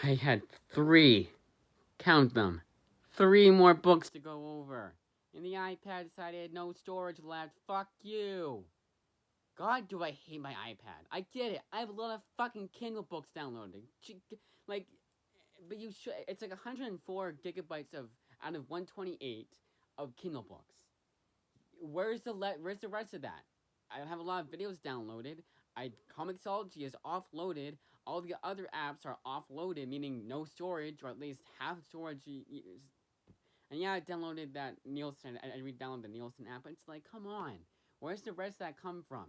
I had count them, three more books to go over. And the iPad decided it had no storage left. Fuck you. God, do I hate my iPad. I get it. I have a lot of fucking Kindle books downloaded. Like, but you should. It's like 104 gigabytes of out of 128 of Kindle books. Where's the rest of that? I have a lot of videos downloaded. Comixology is offloaded. All the other apps are offloaded, meaning no storage, or at least half storage. And yeah, I downloaded that Nielsen. I re-downloaded the Nielsen app. It's like, come on, where's the rest of that come from?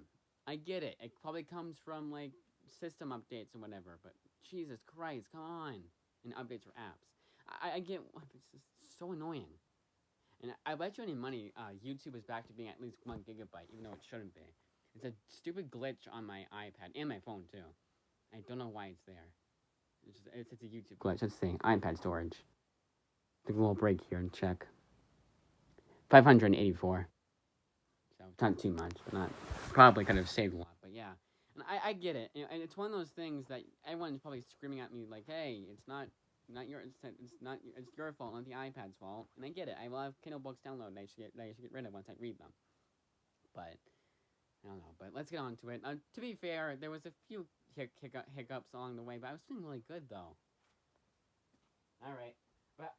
I get it. It probably comes from like system updates and whatever. But Jesus Christ, come on, and updates for apps. I get it's just so annoying. And I bet you any money, YouTube is back to being at least 1 gigabyte, even though it shouldn't be. It's a stupid glitch on my iPad and my phone too. I don't know why it's there. It's a YouTube glitch. Let's see. iPad storage. Take a little break here and check. 584. So it's not too much, but not probably could have saved a lot. But yeah, and I get it, and it's one of those things that everyone's probably screaming at me like, "Hey, it's not your it's your fault, not the iPad's fault." And I get it. I will have Kindle books downloaded. I should get rid of once I read them. But I don't know. But let's get on to it. To be fair, there was a few hiccups along the way, but I was doing really good though. All right, but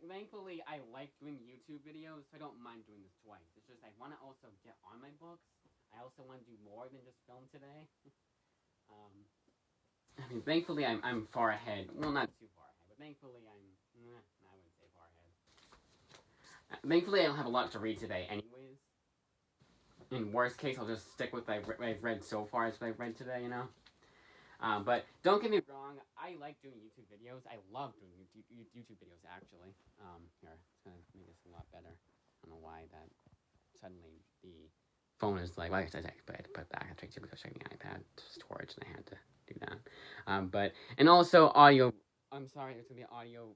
thankfully I like doing YouTube videos, so I don't mind doing this twice. It's just I want to also get on my books. I also want to do more than just film today. um, I mean, thankfully I'm far ahead. Well, not too far ahead, but thankfully I wouldn't say far ahead. Thankfully I don't have a lot to read today, anyways. In worst case, I'll just stick with what I've read so far as what I've read today. But don't get me wrong, I like doing YouTube videos. I love doing YouTube videos, actually. Here, it's going to make this a lot better. I don't know why that suddenly the phone is like, well, I had to put it back. I tried to go checking the iPad storage, and I had to do that. And also audio. I'm sorry, there's going to be audio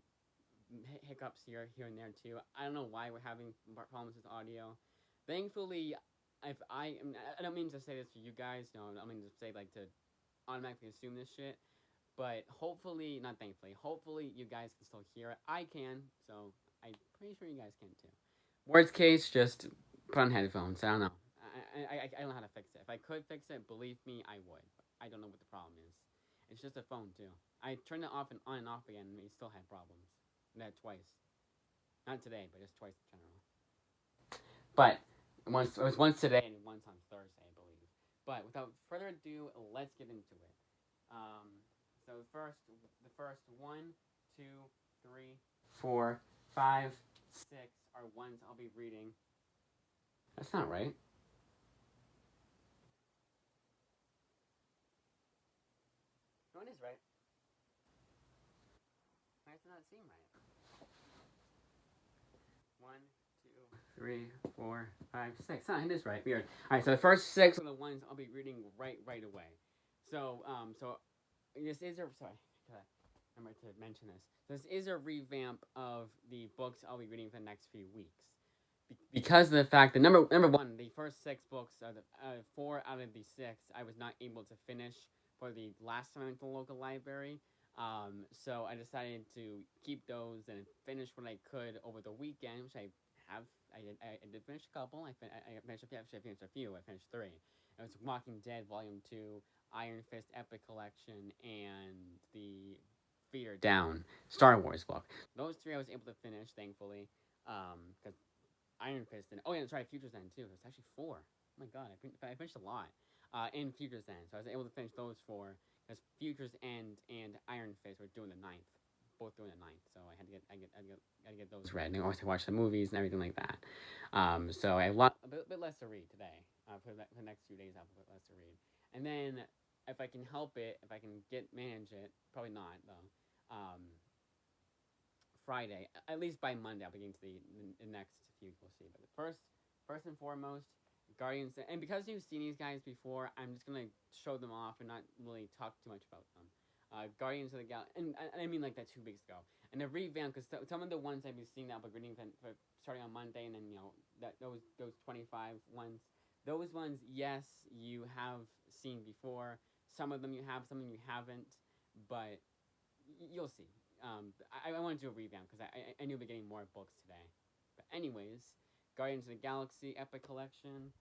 hiccups here and there, too. I don't know why we're having problems with audio. Thankfully, if I don't mean to say this for you guys, no, I mean to say, like, to automatically assume this shit. But hopefully, not thankfully, hopefully you guys can still hear it. I can, so I'm pretty sure you guys can too. Worst case, just put on headphones. I don't know. I don't know how to fix it. If I could fix it, believe me, I would. But I don't know what the problem is. It's just a phone too. I turned it off and on and off again, and it still had problems. That twice. Not today, but just twice in general. But it was once today and once on Thursday, I believe. But without further ado, let's get into it. So the first 1, 2, 3, 4, 5, 6 are ones I'll be reading. That's not right. No, it is right. Why does it not seem right? 1, 2, 3, 4, 5, 6. It is right. Weird. All right. So the first 6 are the ones I'll be reading right away. So this is a sorry. Remember to mention this. This is a revamp of the books I'll be reading for the next few weeks. Because of the fact that number one, the first 6 books, 4 out of the 6, I was not able to finish for the last time I went to the local library. So I decided to keep those and finish what I could over the weekend, which I have. I did finish a couple. I finished a few. I finished 3. It was Walking Dead Volume 2, Iron Fist Epic Collection, and the Fear Down Star Wars book. Those 3 I was able to finish, thankfully, because Iron Fist and sorry, Future's End too. It's actually 4. Oh my god, I finished a lot. In Future's End, so I was able to finish those 4 because Future's End and Iron Fist were doing the 9th, both doing the 9th. So I had to get those read. And I also watch the movies and everything like that. So I have a bit less to read today. For the next few days, I have a bit less to read. And then if I can help it, if I can manage it, probably not though. Friday, at least by Monday, I'll begin to the next few. We'll see. But first and foremost, Guardians, and because you've seen these guys before, I'm just gonna show them off and not really talk too much about them. Guardians of the Galaxy, and I mean like that 2 weeks ago, and the revamp because some of the ones I've been seeing that, but reading for starting on Monday, and then those 25 ones, those ones, yes, you have seen before. Some of them you have, some of them you haven't, but you'll see. I want to do a revamp because I knew we'd be getting more books today. But anyways, Guardians of the Galaxy Epic Collection,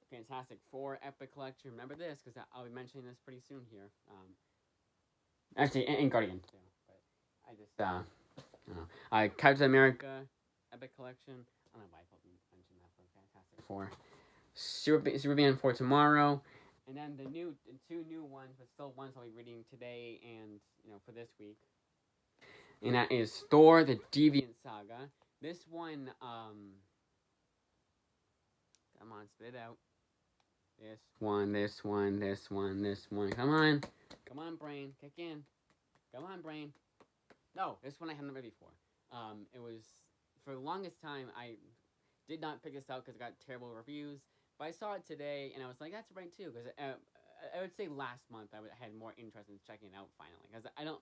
Fantastic Four Epic Collection. Remember this because I'll be mentioning this pretty soon here. Actually, and Guardians too. But I just I don't know. Captain America Epic Collection. I don't know why I mentioned that for Fantastic Four. Superman for tomorrow. And then the two new ones, but still ones I'll be reading today and for this week. And that is Thor: The Deviant Saga. This one, come on, spit it out. This one. Come on, brain, kick in. Come on, brain. No, this one I haven't read before. It was for the longest time I did not pick this out because it got terrible reviews. But I saw it today, and I was like, that's right, too. Because I would say last month I had more interest in checking it out, finally. Because I don't...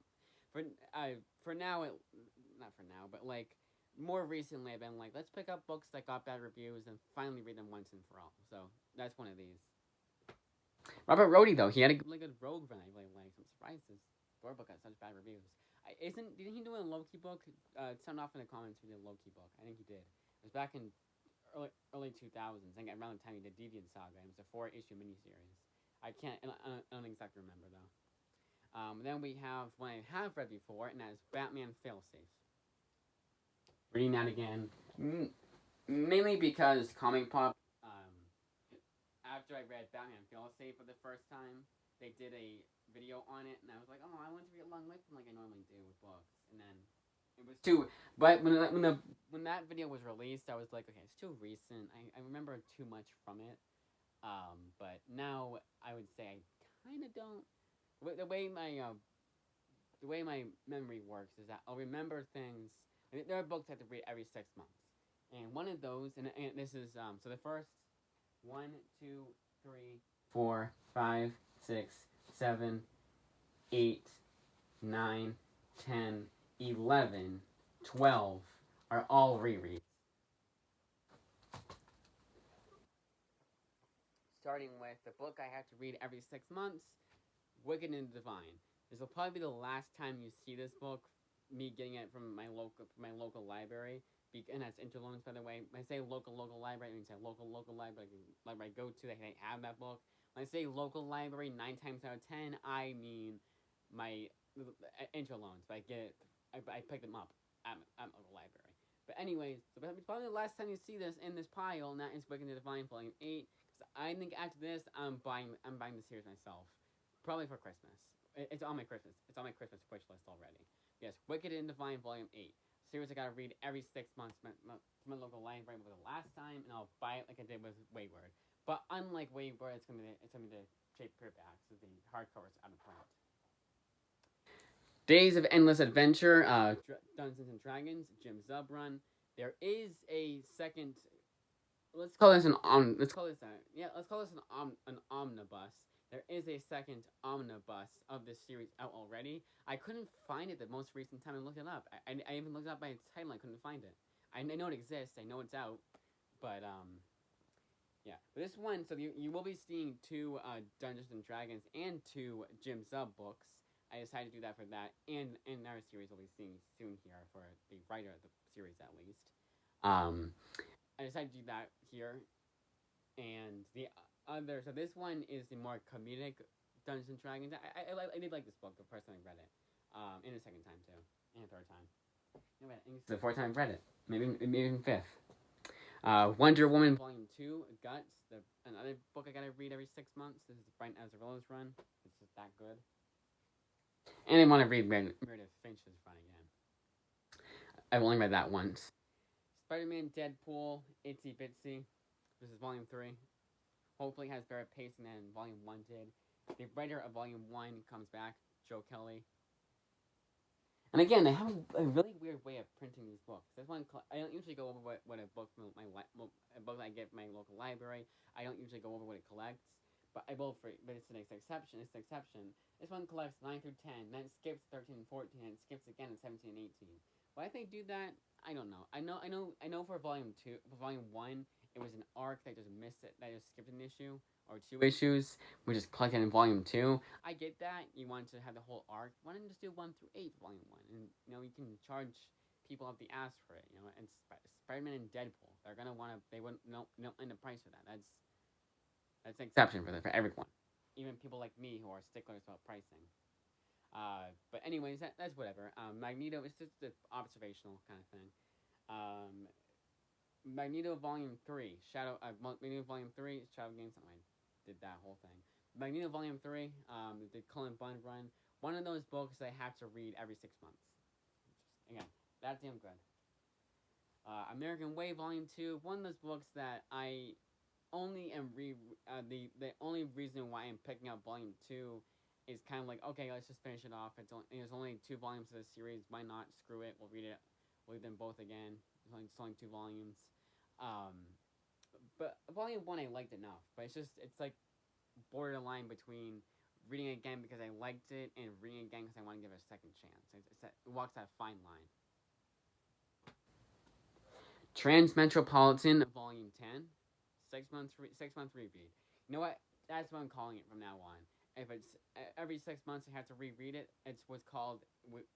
For now, not for now, but, like, more recently I've been like, let's pick up books that got bad reviews and finally read them once and for all. So, that's one of these. Robert Rhodey, though, he had a really good Rogue run. I really liked. I'm surprised his Thor book got such bad reviews. Didn't he do a Loki book? Sound off in the comments if he did a Loki book. I think he did. It was back in early 2000s. I think around the time he did Deviant Saga. It was a 4-issue miniseries. I don't exactly remember though. Then we have one I have read before, and that is Batman Failsafe. Reading that again, mainly because Comic Pop. After I read Batman Failsafe for the first time, they did a video on it, and I was like, oh, I want to read along with them like I normally do with books, and then. It was too, but when that video was released, I was like, okay, it's too recent. I remember too much from it. But now I would say I kind of don't. The way my memory works is that I'll remember things. There are books I have to read every 6 months, and one of those, and this is so the first 1, 2, 3, 4, 5, 6, 7, 8, 9, 10. 11, 12 are all rereads. Starting with the book I have to read every 6 months, Wicked and Divine. This will probably be the last time you see this book, me getting it from my local library. And that's Interloans, by the way. When I say local library, it means a local library I go to that they have that book. When I say local library, 9 times out of 10, I mean my Interloans. But I get it. I picked them up at a library. But anyways, so it's probably the last time you see this in this pile, and that is Wicked and Divine Volume 8. Because I think after this, I'm buying the series myself. Probably for Christmas. It's on my Christmas wish list already. Yes, Wicked and Divine Volume 8. Series I gotta read every 6 months from my local library for the last time, and I'll buy it like I did with Wayward. But unlike Wayward, it's gonna be the trade paperbacks, so the hardcovers out of print. Days of Endless Adventure, Dungeons and Dragons, Jim Zub run. There is a second. Let's call this an omnibus. There is a second omnibus of this series out already. I couldn't find it the most recent time I looked it up. I even looked it up by its title. I couldn't find it. I know it exists. I know it's out, but yeah. But this one, so you will be seeing 2 Dungeons and Dragons and 2 Jim Zub books. I decided to do that for that, and our series will be seeing soon here for the writer of the series at least. I decided to do that here, and the other. So this one is the more comedic Dungeons and Dragons. I did like this book the first time I read it, and the second time too, and the third time. Anyway, it's the 4th time I've read it, maybe even 5th. Wonder Woman Volume 2, Guts, another book I gotta read every 6 months. This is Brian Azzarello's run. It's just that good. And I want to read Meredith Finch's run again. I've only read that once. Spider-Man, Deadpool, Itsy Bitsy. This is Volume 3. Hopefully has better pacing than Volume 1 did. The writer of Volume 1 comes back, Joe Kelly. And again, they have a really weird way of printing these books. This one, I don't usually go over what a book from a book I get from my local library. I don't usually go over what it collects. But it's an exception. This one collects 9 through 10, then it skips 13 and 14, and it skips again in 17 and 18. Why they do that, I don't know. I know for Volume 1, it was an arc that just missed it, that just skipped an issue or 2 issues, which is collected in volume 2. I get that you want to have the whole arc. Why don't you just do 1 through 8, volume 1, and you can charge people up the ass for it. And Spider-Man and Deadpool, they're gonna want to. They wouldn't no end the price for that. That's an exception for everyone, even people like me who are sticklers about pricing. But anyways, that's whatever. Magneto is just an observational kind of thing. Um, Magneto Volume 3, Magneto Volume 3, Shadow Game Something. I did that whole thing. Magneto Volume 3, the Cullen Bunn run. One of those books I have to read every 6 months. Again, that's damn good. American Way Volume 2, one of those books that I only am the only reason why I'm picking up Volume 2 is kind of like, okay, let's just finish it off. There's only 2 volumes of the series. Why not? Screw it. We'll read it. We'll read them both again. It's only 2 volumes. But Volume 1 I liked enough. But it's like borderline between reading it again because I liked it and reading it again because I want to give it a second chance. It walks that fine line. Transmetropolitan Volume 10, 6 month reread. You know what? That's what I'm calling it from now on. If it's every 6 months I have to reread it, it's what's called we're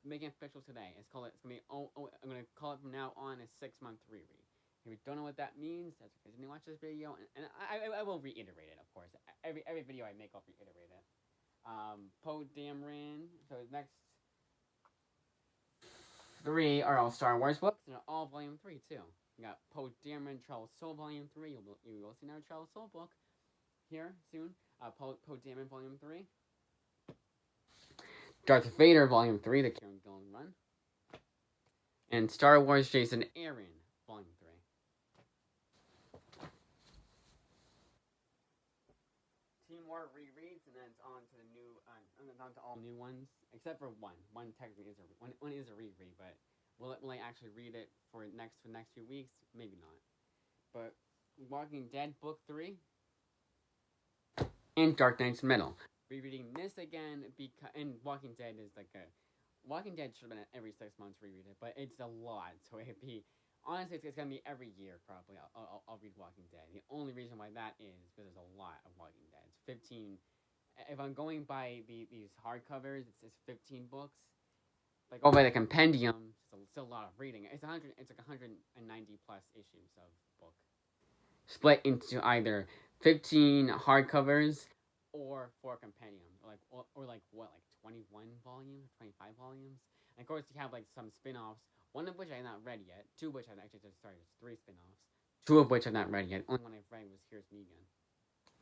making it official today. It's gonna be I'm gonna call it from now on a 6-month reread. If you don't know what that means, that's because you didn't watch this video, and I will reiterate it, of course. Every video I make, I'll reiterate it. Poe Dameron. So the next 3 are all Star Wars books, and they're all Volume 3 too. You got Poe Dameron, Charles Soule Volume 3. You will see another Charles Soule book here soon. Poe Dameron Volume 3. Darth Vader Volume 3, the Kieron Gillen run. And Star Wars Jason Aaron Volume 3. Two more rereads, and then it's on to the new, on to all new ones, except for one. One technically is one is a reread, but will I actually read it for the next few weeks? Maybe not. But Walking Dead Book 3 and Dark Knight's Metal. Rereading this again because Walking Dead is like Walking Dead should have been every 6 months reread it, but it's a lot, so it'd be honestly it's gonna be every year probably. I'll read Walking Dead. The only reason why that is because there's a lot of Walking Dead. It's 15. If I'm going by these hardcovers, it's 15 books. Like by the compendium, it's still a lot of reading. It's like 190 plus issues of book, split into either 15 hardcovers or 4 compendiums, or like 21 volumes, 25 volumes. And of course, you have like some spin-offs, one of which I've not read yet, 2 of which I've actually just started. 3 spin-offs, 2 of which I've not read yet. Only one I've read was Here's Negan.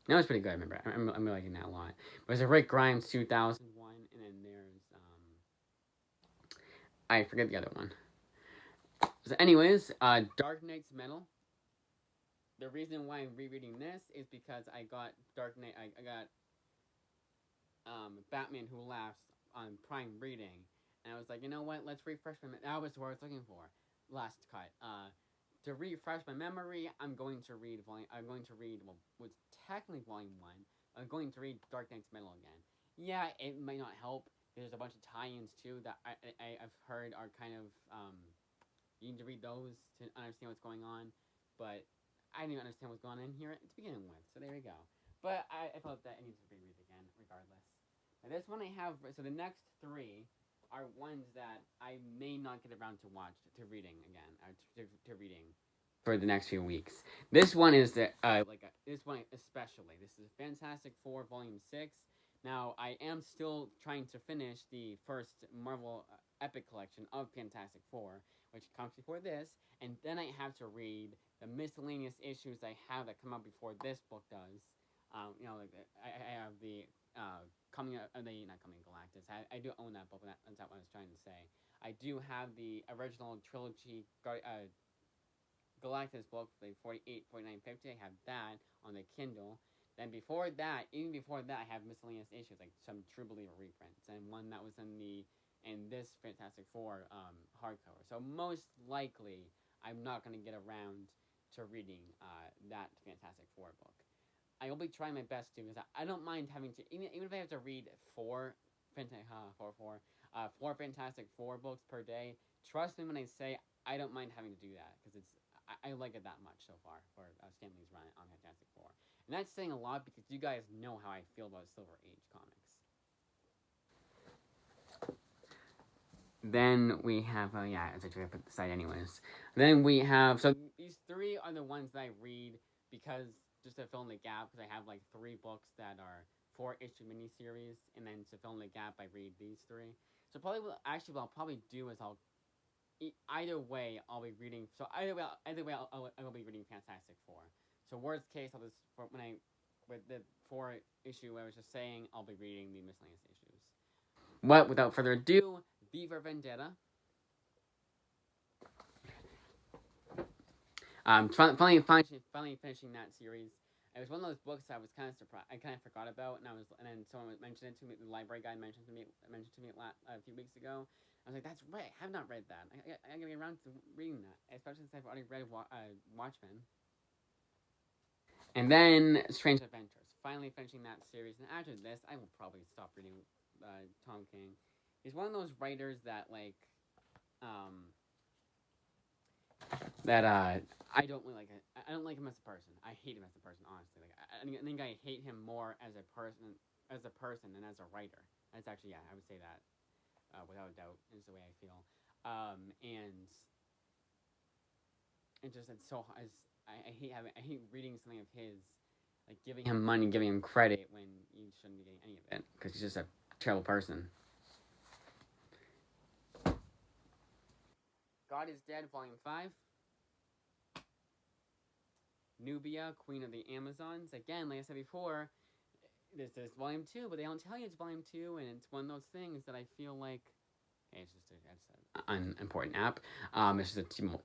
That was pretty good. I remember. I'm liking that a lot. There's a Rick Grimes 2001, and then there's I forget the other one. So, anyways, Dark Knight's Metal. The reason why I'm rereading this is because I got Dark Knight. I got Batman Who Laughs on Prime Reading, and I was like, you know what? Let's refresh my. That was what I was looking for. Last cut. To refresh my memory, I'm going to read. Well, what's technically Volume 1. I'm going to read Dark Knight's Metal again. Yeah, it might not help. There's a bunch of tie-ins too that I've heard are kind of you need to read those to understand what's going on, but I didn't understand what's going on in here to begin with, so there we go. But I felt that it needs to be read again, regardless. Now this one I have, so the next 3 are ones that I may not get around to reading again, or to reading for the next few weeks. This one is this one especially. This is Fantastic Four Volume 6. Now, I am still trying to finish the first Marvel Epic Collection of Fantastic Four, which comes before this, and then I have to read the miscellaneous issues I have that come out before this book does. I have the not Coming Galactus. I do own that book, and that's not what I was trying to say. I do have the original trilogy Galactus book, the 48, 49, 50. I have that on the Kindle. Then even before that, I have miscellaneous issues, like some True Believer reprints, and one that was in this Fantastic Four hardcover. So most likely, I'm not going to get around to reading that Fantastic Four book. I will be trying my best to, because I don't mind having to, even if I have to read four Fantastic Four books per day. Trust me when I say I don't mind having to do that, because I like it that much so far for Stan Lee's run on Fantastic Four, and that's saying a lot because you guys know how I feel about Silver Age comics. Then we have, yeah, it's actually I put the site anyways. Then we have, so these three are the ones that I read because just to fill in the gap, because I have like 3 books that are 4-issue miniseries, and then to fill in the gap, I read these 3. So probably what I'll probably do is either way I'll be reading. So either way I will be reading Fantastic Four. So worst case, I'll just with the 4-issue I was just saying, I'll be reading the miscellaneous issues. But without further ado, V for Vendetta. Finally finishing that series. It was one of those books I was kind of surprised. I kind of forgot about, and then someone mentioned it to me. The library guy mentioned to me a few weeks ago. I was like, "That's right. I have not read that. I gotta get around to reading that, especially since I've already read Watchmen." And then Strange Adventures. Finally finishing that series, and after this, I will probably stop reading Tom King. He's one of those writers that I don't really like. I don't like him as a person. I hate him as a person, honestly. I think I hate him more as a person than as a writer. That's actually, yeah, I would say that without a doubt is the way I feel. And it just I hate reading something of his, like giving him money, giving him credit when you shouldn't be getting any of it because he's just a terrible person. God is Dead, Volume 5. Nubia, Queen of the Amazons. Again, like I said before, this is Volume 2, but they don't tell you it's Volume 2, and it's one of those things that I feel like, okay, it's just an unimportant app. It's just a T-Mobile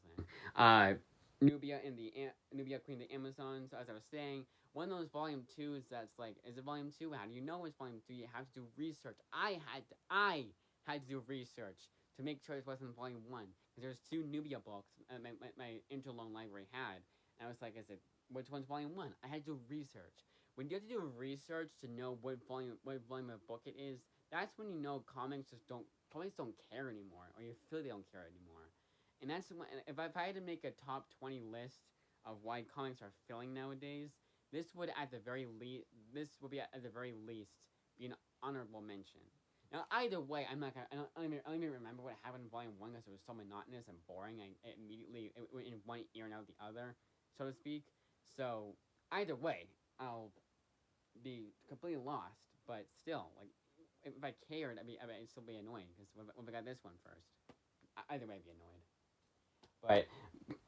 thing. Nubia, Queen of the Amazons, as I was saying, one of those Volume 2s that's like, is it Volume 2? How do you know it's Volume 2? You have to do research. I had to do research to make sure it wasn't Volume 1, because there's 2 Nubia books my Interloan library had. And I was like, which one's Volume 1? I had to do research. When you have to do research to know what volume of book it is, that's when you know comics don't care anymore, or you feel they don't care anymore. And that's when, if I had to make a top 20 list of why comics are failing nowadays, this would be at the very least be an honorable mention. Now, either way, I don't even remember what happened in Volume 1 because it was so monotonous and boring. I immediately, it went in one ear and out the other, so to speak. So, either way, I'll be completely lost, but still, like, if I cared, I'd still be annoyed, because if I got this one first, either way I'd be annoyed. But,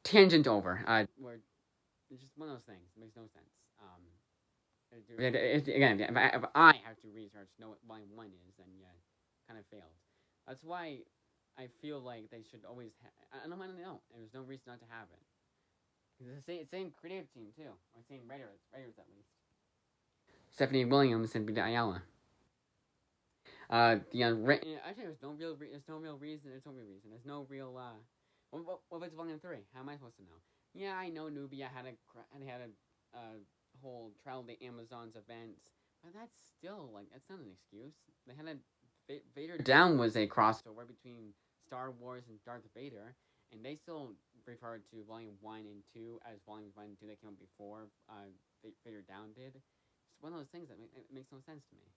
tangent over, it's just one of those things, it makes no sense. Again, if I have to research know what Volume 1 is, then yeah, kind of failed. That's why I feel like they should always I don't know. There's no reason not to have it. It's the same creative team, too. Or same writers at least. Stephanie Williams and Vita Ayala. The unwritten... Actually, there's no real reason. There's no real... What was Volume 3? How am I supposed to know? Yeah, I know Nubia had a whole Trial of the Amazons event, but that's still, like, that's not an excuse. They had Vader Down was a crossover between Star Wars and Darth Vader, and they still referred to Volume 1 and 2 as Volumes 1 and 2 that came out before Vader Down did. It's one of those things that makes no sense to me.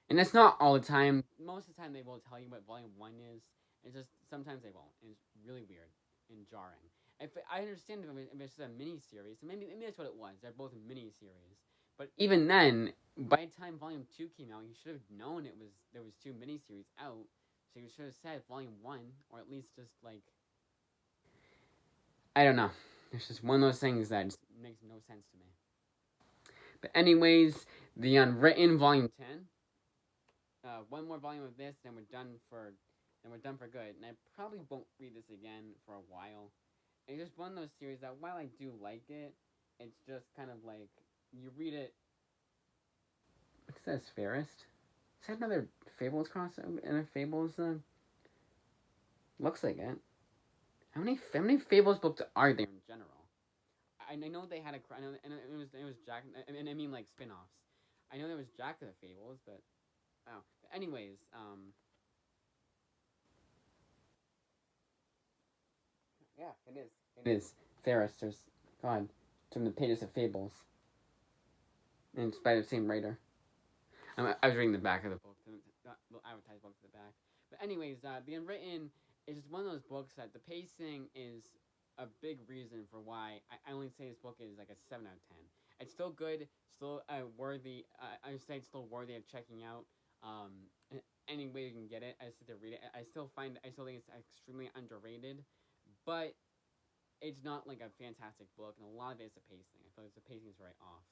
And that's not all the time. Most of the time they will tell you what Volume 1 is. It's just, sometimes they won't. And it's really weird and jarring. I understand if it's just a mini-series, so maybe that's what it was. They're both mini-series. But even then, by the time Volume 2 came out, you should have known there was 2 mini-series out. So you should have said Volume 1, or at least just, like... I don't know. It's just one of those things that just makes no sense to me. But anyways, The Unwritten, Volume 10. One more volume of this, then we're done for good. And I probably won't read this again for a while. It's just one of those series that, while I do like it, it's just kind of like, you read it... What's this, Fairest? Is that another Fables crossover? And a Fables, looks like it. How many Fables books are there in general? I know they had and it was Jack, I mean like spin-offs. I know there was Jack of the Fables, but wow. But anyways, yeah, it is. It is Ferris. There's God from the pages of Fables, and it's by the same writer. I was reading the back of the book, the advertised book to the back. But anyways, The Unwritten is just one of those books that the pacing is a big reason for why I only say this book is like a 7 out of 10. It's still good, still worthy. I would say it's still worthy of checking out. Any way you can get it, I still to read it. I still think it's extremely underrated, but it's not like a fantastic book, and a lot of it is the pacing. I feel like the pacing is very off.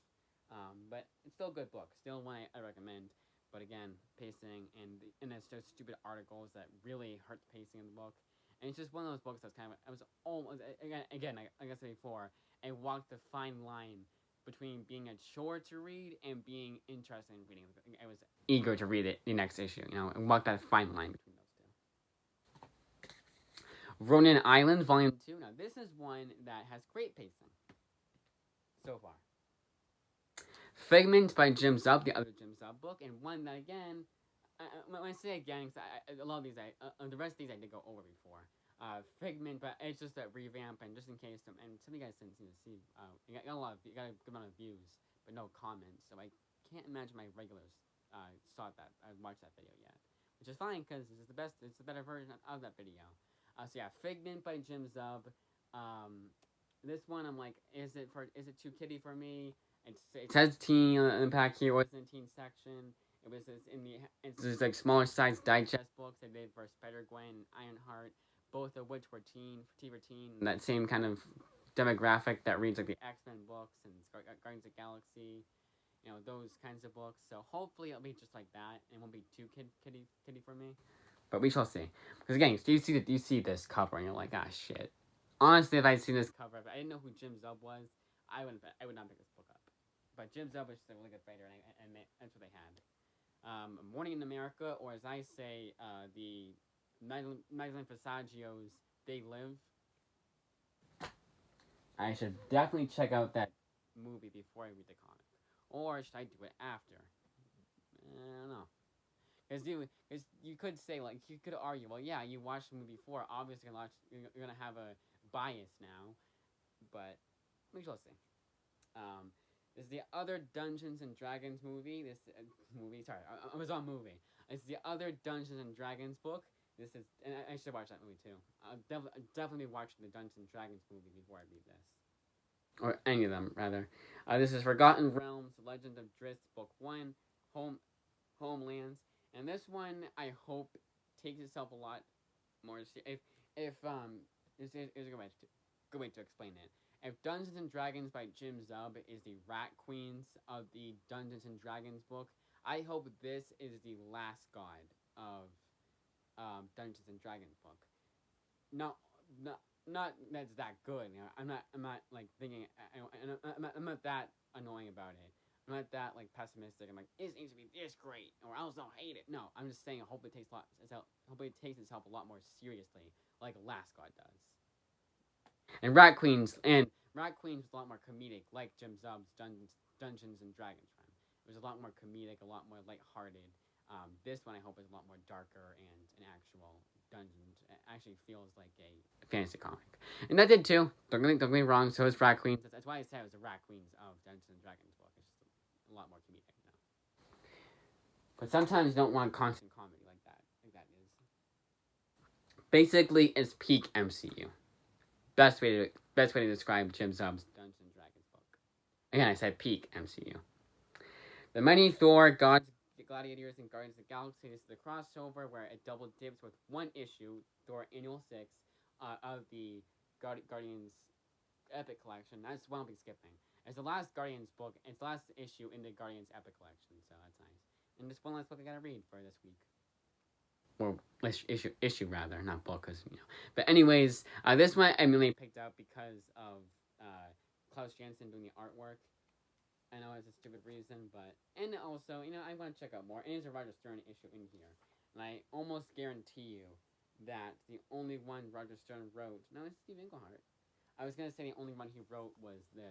But it's still a good book. Still one I recommend. But again, pacing and it's those stupid articles that really hurt the pacing of the book. And it's just one of those books that's kind of I was almost again like I said before, I walked the fine line between being a chore to read and being interested in reading. I was eager to read it the next issue, and walked that fine line between those two. Ronin Island Volume 2. Now this is one that has great pacing so far. Figment by Jim Zub, the other Jim Zub book, and one that again, when I say again, a lot of these, the rest of these I did go over before. Figment, but it's just a revamp, and just in case, and some of you guys didn't seem to see, you got a good amount of views, but no comments, so I can't imagine my regulars saw that, watched that video yet, which is fine, because it's the better version of that video. So yeah, Figment by Jim Zub. This one, I'm like, is it too kiddie for me? It says teen impact here. It was in the teen section. It's just like smaller size digest books they did for Spider-Gwen and Ironheart, both of which were teen. That same kind of demographic that reads like the X-Men books and Guardians of the Galaxy, those kinds of books. So hopefully it'll be just like that and it won't be too kiddie for me. But we shall see. Because again, you see this cover and you're like, ah, shit. Honestly, if I'd seen this cover, if I didn't know who Jim Zub was, I would not pick this book up. But Jim Zub is just a really good writer, and that's what they had. Morning in America, or as I say, the Magdalene Passaggio's They Live. I should definitely check out that movie before I read the comic. Or should I do it after? I don't know. Because you could say, like, you could argue, well, yeah, you watched the movie before, obviously you're going to have a bias now. But we shall see. This is the other Dungeons and Dragons movie. Amazon movie. It's the other Dungeons and Dragons book. And I should watch that movie too. I'll definitely watch the Dungeons and Dragons movie before I read this. Or any of them, rather. This is Forgotten Realms, Legend of Drizzt, Book 1, Homelands. And this one, I hope, takes itself a lot more. Here's a good way to explain it. If Dungeons and Dragons by Jim Zub is the Rat Queens of the Dungeons and Dragons book, I hope this is the last god of Dungeons and Dragons book. Not that's that good. I'm not like thinking. I'm not that annoying about it. I'm not that like pessimistic. I'm like, it needs to be this great, or else I'll hate it. No, I'm just saying. I hope it takes itself a lot more seriously, like Last God does. And Rat Queens was a lot more comedic, like Jim Zub's Dungeons and Dragons run. It was a lot more comedic, a lot more lighthearted. This one I hope is a lot more darker and an actual Dungeons. It actually feels like a fantasy comic, and that did too. Don't get me wrong. So is Rat Queens. That's why I said it was the Rat Queens of Dungeons and Dragons book. It's just a lot more comedic, But sometimes you don't want constant comedy like that. Is. Basically, it's peak MCU. Best way to describe Jim Zub's Dungeons and Dragons book. Again, I said peak MCU. The Mighty Thor, Gods, Gladiators, and Guardians of the Galaxy. This is the crossover where it double dips with one issue, Thor Annual 6, of the Guardians Epic Collection. That's one I'll be skipping. It's the last Guardians book. It's the last issue in the Guardians Epic Collection, so that's nice. And just one last book I gotta read for this week. Or issue rather, not book, because But anyways, this one I mainly picked up because of Klaus Janson doing the artwork. I know it's a stupid reason, and also I want to check out more. And there's a Roger Stern issue in here, and I almost guarantee you that the only one Roger Stern wrote. No, it's Steve Englehart. I was gonna say the only one he wrote was the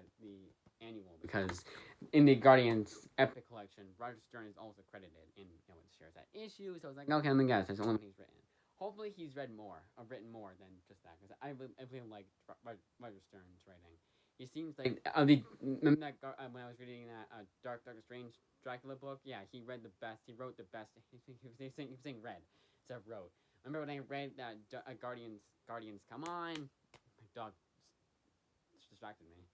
annual, because in the Guardians Epic Collection, Roger Stern is also credited in it shares that issue. So I was like, okay, I'm gonna guess that's the only one he's written. hopefully he's read more or written more than just that, because I really like Roger Stern's writing. He seems like remember that when I was reading that Doctor Strange Dracula book. Yeah, he read the best. He wrote the best. He was saying read instead of wrote. Remember when I read that Guardians Come On? My dog distracted me.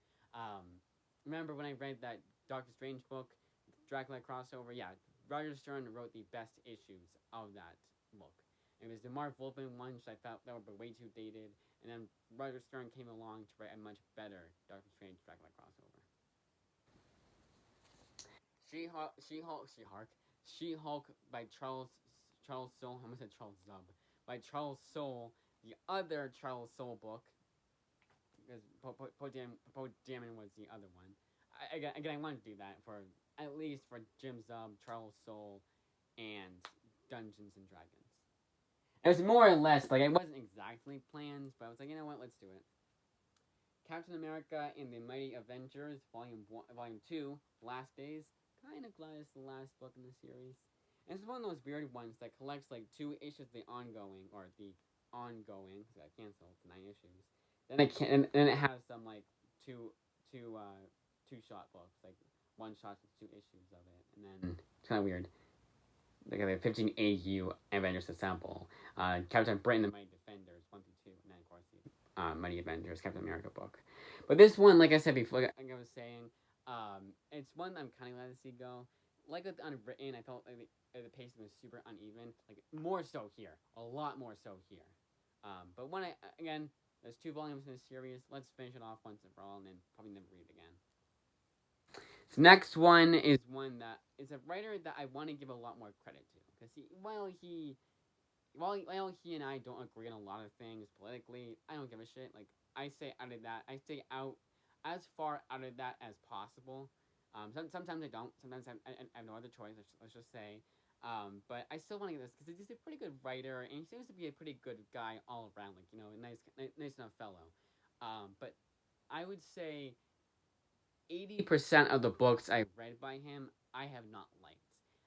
Remember when I read that Doctor Strange book, Dracula crossover? Yeah, Roger Stern wrote the best issues of that book. It was the Mark Wolfman ones I felt that were way too dated, and then Roger Stern came along to write a much better Doctor Strange Dracula crossover. She-Hulk by Charles Soule. I almost said Charles Zub. By Charles Soule, the other Charles Soule book, because Poe Dameron was the other one. Again, I wanted to do that for at least for Jim Zub, Charles Soule, and Dungeons and Dragons. It was more or less like it wasn't exactly planned, but I was like, you know what, let's do it. Captain America and the Mighty Avengers, Volume 2, Last Days. Kind of glad it's the last book in the series. And it's one of those weird ones that collects like 2 issues of the ongoing, or the ongoing, because I canceled to 9 issues. Then it has some like two shot books, like one shot with 2 issues of it, and then it's kind of weird. Like a 15 AU Avengers Assemble, Captain Britain, the Mighty Defenders 1 through 2, and then of course the Mighty Avengers Captain America book. But this one, like I said before, like I was saying, it's one I'm kind of glad to see go. Like with Unwritten, I felt like the pacing was super uneven. Like more so here, a lot more so here. But when again, there's 2 volumes in this series. Let's finish it off once and for all, and then probably never read it again. So next one is one that is a writer that I want to give a lot more credit to, because while he and I don't agree on a lot of things politically, I don't give a shit. Like I stay out as far out of that as possible. Sometimes I don't. Sometimes I have no other choice. Let's just say. But I still want to get this because he's a pretty good writer, and he seems to be a pretty good guy all around. Like, you know, a nice enough fellow. But I would say 80% of the books I've read by him, I have not liked.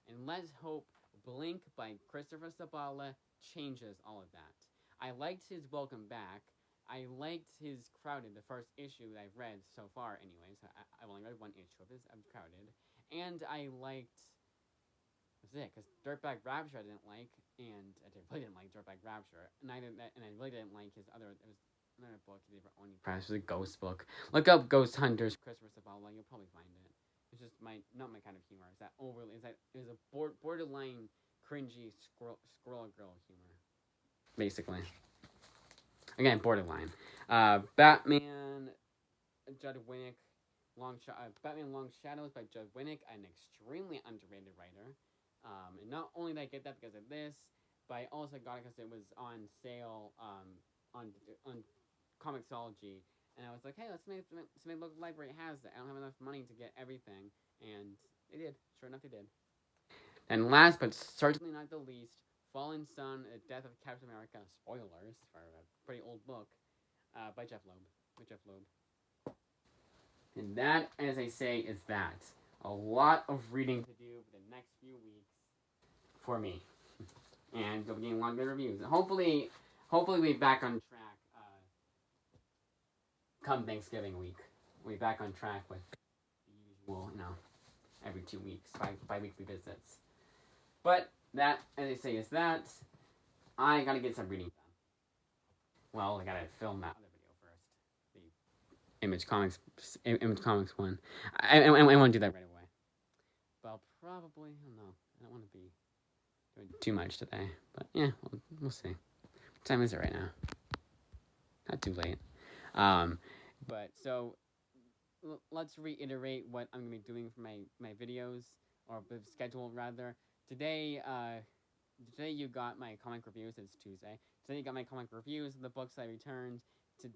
And let's hope Blink by Christopher Zabala changes all of that. I liked his Welcome Back. I liked his Crowded, the first issue that I've read so far, anyways. I've only read 1 issue of his Crowded. And I liked... That's it, because Dirtbag Rapture I didn't like, and I really didn't like Dirtbag Rapture. And I really didn't like his other... It was another book he did for Oni Press. It was a ghost book. Look up Ghost Hunters, Christopher Zabala. You'll probably find it. It's just not my kind of humor. It's that overly. It was a borderline cringy squirrel girl humor, basically. Again, borderline. Batman, Judd Winnick, Batman Long Shadows by Judd Winnick, an extremely underrated writer. And not only did I get that because of this, but I also got it because it was on sale on Comixology, and I was like, hey, let's make the local library has that. I don't have enough money to get everything, and they did. Sure enough, they did. And last, but certainly not the least, Fallen Sun: The Death of Captain America. Spoilers for a pretty old book, by Jeff Loeb. And that, as I say, is that. A lot of reading to do for the next few weeks for me, and you'll be getting a lot of good reviews. And hopefully we'll be back on track. Come Thanksgiving week, we'll be back on track with the usual, every 2 weeks, bi-weekly visits. But that, as I say, is that. I gotta get some reading done. Well, I gotta film that other video first. The Image Comics one. I want to do that right away. But I'll probably, I don't know. I don't want to be doing too much today. But yeah, we'll see. What time is it right now? Not too late. But so let's reiterate what I'm gonna be doing for my videos, or the schedule rather. Today you got my comic reviews. It's Tuesday. Today you got my comic reviews of the books I returned.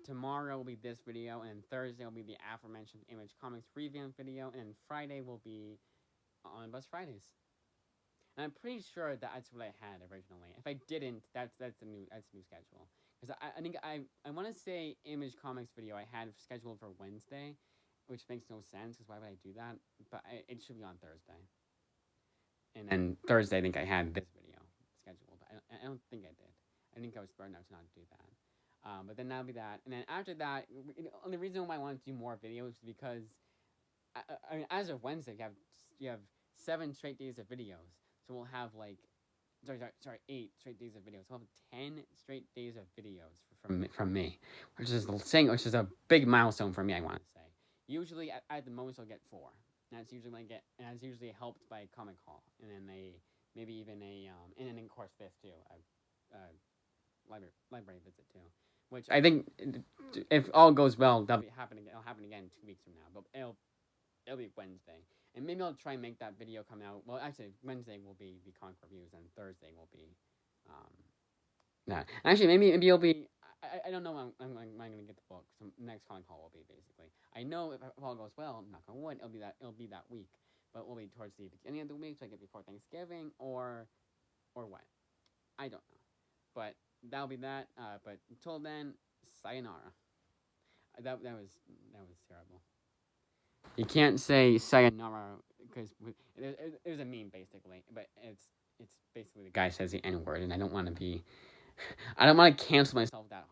Tomorrow will be this video, and Thursday will be the aforementioned Image Comics revamp video, and Friday will be Omnibus Fridays. And I'm pretty sure that's what I had originally. If I didn't, that's the new schedule. Because I think I want to say Image Comics video I had scheduled for Wednesday, which makes no sense, because why would I do that? But it should be on Thursday. And then Thursday I think I had this video scheduled. I don't think I did. I think I was smart enough to not do that. But then that'll be that, and then after that, the reason why I want to do more videos is because I mean, as of Wednesday, you have 7 straight days of videos, so we'll have like, sorry, 8 straight days of videos. We'll have 10 straight days of videos from me, which is a big milestone for me. I want to say. Usually, at the most, I'll get 4. And that's usually helped by Comic Hall, and then maybe even and then of course this too, library visit too, which I think if all goes well, that'll be happening. It'll happen again 2 weeks from now, but it'll be Wednesday, and maybe I'll try and make that video come out. Well, actually, Wednesday will be comic reviews, and Thursday will be that. Actually, maybe it'll be. I don't know when I'm going to get the book. So next Comic Hall will be basically. I know if all goes well, knock on wood, it'll be that week, but it will be towards the beginning of the week, so I get before Thanksgiving or what. I don't know, but that'll be that. But until then, sayonara. That was terrible. You can't say sayonara because it was a meme basically, but it's basically the guy says the N word, and I don't want to cancel myself that